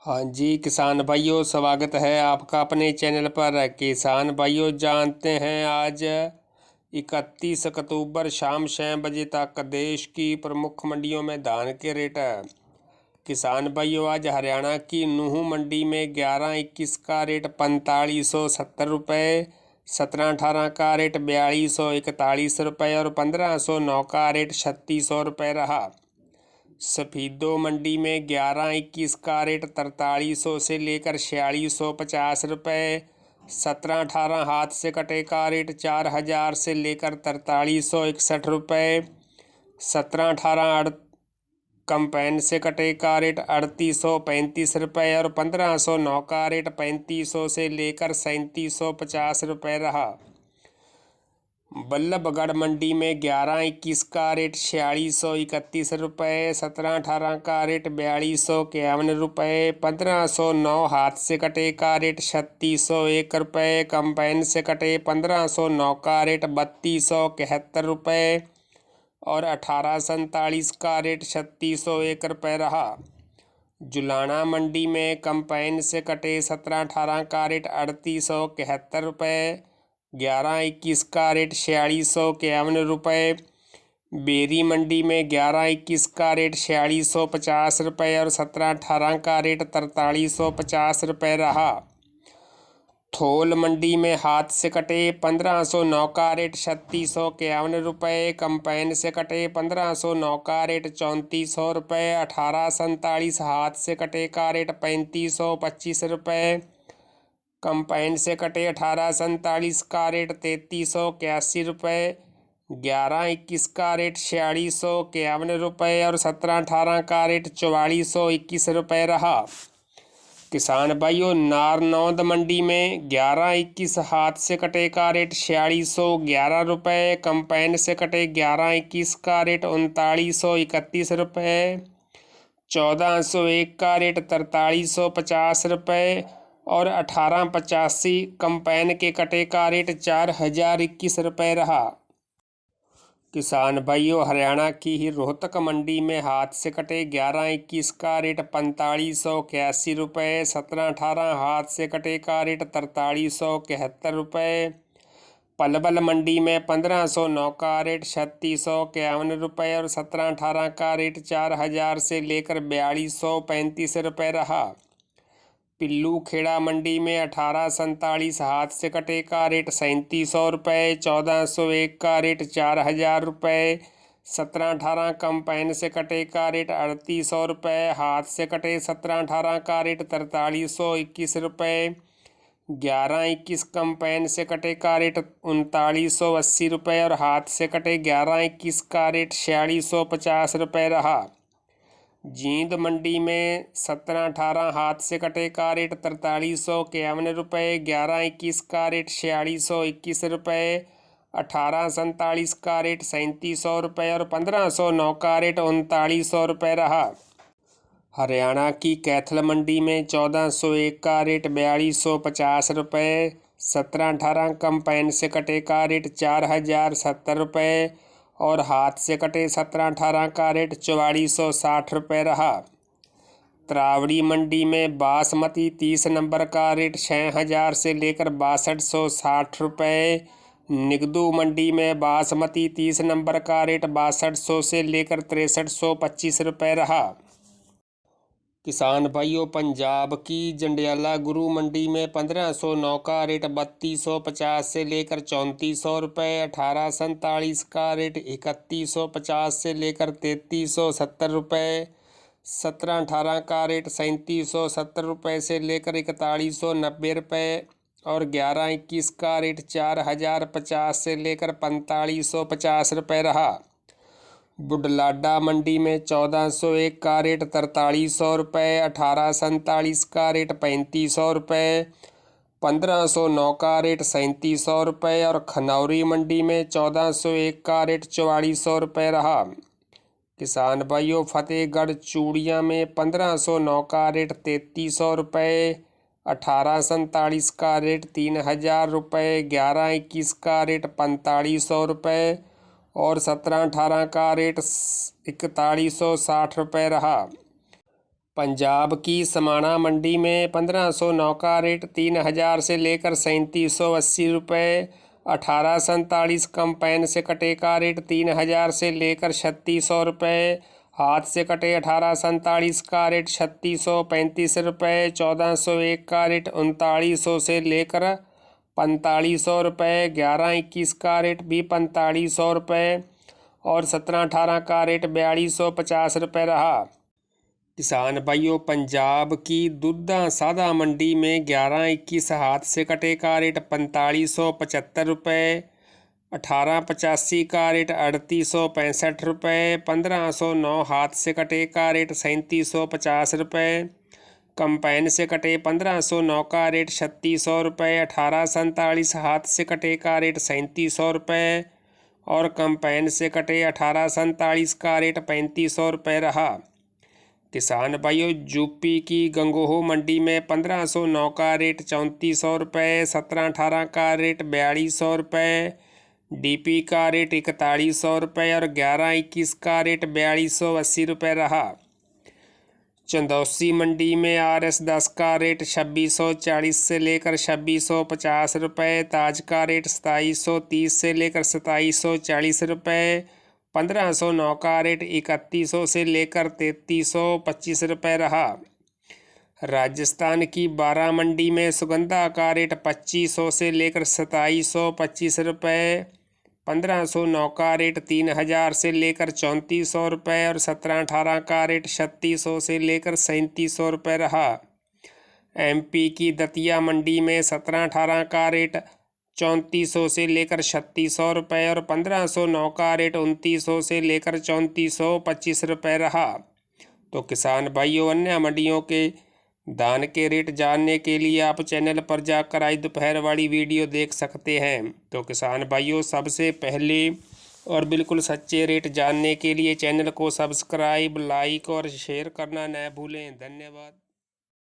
हाँ जी किसान भाइयों, स्वागत है आपका अपने चैनल पर। किसान भाइयों, जानते हैं आज 31 अक्टूबर शाम 6 बजे तक देश की प्रमुख मंडियों में धान के रेट है। किसान भाइयों, आज हरियाणा की नूहू मंडी में 11-21 का रेट 4570 रुपये, 17-18 का रेट 4241 और 1509 का रेट 3600 रहा। सफीदो मंडी में 11-21 का रेट 4300 से लेकर 4650 रुपये, 17-18 हाथ से कटे का रेट 4000 से लेकर 4361 रुपये, 17-18 कंपेन से कटे का रेट 3835 और 1509 का रेट 3500 से लेकर 3750 रहा। बल्लभगढ़ मंडी में 11-21 का रेट 4631 रुपये, 17-18 का रेट 4251 रुपये, 1509 हाथ से कटे का रेट 3601 रुपये, कंपेन से कटे 1509 का रेट 3271 और 1847 का रेट 3601 रहा। जुलाना मंडी में कंपेन से कटे 17-18 का रेट 3871, 11-21 का रेट 4651 बेरी मंडी में 11-21 का रेट 4650 और 17-18 का रेट 4350 रहा। थोल मंडी में हाथ से कटे 1509 का रेट 3651, कंपेन से कटे 1509 का रेट 3400, 1847 हाथ से कटे का रेट 3525, कंपाइन से कटे 1847 का रेट 3381, 11-21 का रेट 4651 और 17-18 का रेट 4421 रहा। किसान भाइयों, नारनौंद मंडी में 11-21 हाथ से कटे का रेट 4611, कंपाइन से कटे 11-21 का रेट 3931, 1401 का रेट 4350 और 1885 कंपेन के कटे का रेट 4021 रहा। किसान भाइयों, हरियाणा की ही रोहतक मंडी में हाथ से कटे 11-21 का रेट 4581, 17-18 हाथ से कटे का रेट 4371, पलवल मंडी में 1509 का रेट 3651 और 17-18 का रेट 4000 से लेकर 4235 रहा। पिल्लू खेड़ा मंडी में 1847 हाथ से कटे का रेट 3700, 1401 का रेट 4000 रुपये, 17-18 कंपेन से कटे का रेट 3800, हाथ से कटे 17-18 का रेट 4321, 11-21 कंपेन से कटे का रेट 3980 और हाथ से कटे 11-21 का रेट 4650 रहा। जींद मंडी में 17-18 हाथ से कटे का रेट 4351, 11-21 का रेट 4621, 1847 का रेट 3700 और 1509 का रेट 3900 रहा। हरियाणा की कैथल मंडी में 1401 का रेट 4250, 17-18 कंपेन से कटे का रेट 4070 और हाथ से कटे 17-18 का रेट 4460 रहा। त्रावड़ी मंडी में बासमती 30 नंबर का रेट 6000 से लेकर 6260 रुपये, निगदू मंडी में बासमती 30 नंबर का रेट 6200 से लेकर 6325 रुपये रहा। किसान भाइयों, पंजाब की जंडियाला गुरु मंडी में 1509 का रेट 3250 से लेकर 3400 रुपये, 1847 का रेट 3150 से लेकर 3370 रुपये, 17-18 का रेट 3770 रुपये से लेकर 4190 रुपये और 11-21 का रेट 4050 से लेकर 4550 रुपये रहा। बुढलाडा मंडी में 1401 का रेट 4300 रुपये, 1847 का रेट 3500 रुपये, 1509 का रेट 3700 रुपये और खनौरी मंडी में 1401 का रेट 4400 रुपये रहा। किसान भाइयों, फतेहगढ़ चूड़िया में 1509 का रेट 3300 रुपये, 1847 का रेट 3000 रुपये, 11-21 का रेट 4500 रुपये और 17-18 का रेट 4160 रुपये रहा। पंजाब की समाना मंडी में 1509 का रेट 3000 से लेकर 3780 रुपये। 1847 कंपाइन से कटे का रेट 3000 से लेकर 3600 रुपये। हाथ से कटे 1847 का रेट 3635 रुपये। 1401 का रेट 3900 से लेकर 4500 रुपये। 1121 का रेट भी 4500 रुपये और 1718 का रेट 4250 रुपये रहा। किसान भाइयों, पंजाब की दुद्धा सादा मंडी में 1121 हाथ से कटे का रेट 4575 रुपये। 1885 का रेट 3865 रुपये। 1509 हाथ से कटे का रेट 3750 रुपये। कंपाइन से कटे 1509 का रेट 3600 रुपये। 1847 हाथ से कटे का रेट 3700 रुपये और कंपाइन से कटे 1847 का रेट 3500 रुपये रहा। किसान भाइयों, यूपी की गंगोह मंडी में 1509 का रेट 3400 रुपये। 1718 का रेट 4200 रुपये। डीपी का रेट 4100 रुपये और 1121 का रेट 4280 रुपये रहा। चंदौसी मंडी में RS10 का रेट 2640 से लेकर 2650 रुपये। ताज का रेट 2730 से लेकर 2740 रुपये। 1509 का रेट 3100 से लेकर 3325 रुपये रहा। राजस्थान की बारा मंडी में सुगंधा का रेट 2500 से लेकर 2725 रुपये। 1509 का रेट 3000 से लेकर 3400 रुपये और 1718 का रेट 3600 से लेकर 3700 रुपये रहा। MP की दतिया मंडी में 1718 का रेट 3400 से लेकर 3600 रुपये और 1509 का रेट 2900 से लेकर 3425 रुपये रहा। तो किसान भाइयों, अन्य मंडियों के धान के रेट जानने के लिए आप चैनल पर जाकर आज दोपहर वाली वीडियो देख सकते हैं। तो किसान भाइयों, सबसे पहले और बिल्कुल सच्चे रेट जानने के लिए चैनल को सब्सक्राइब, लाइक और शेयर करना न भूलें। धन्यवाद।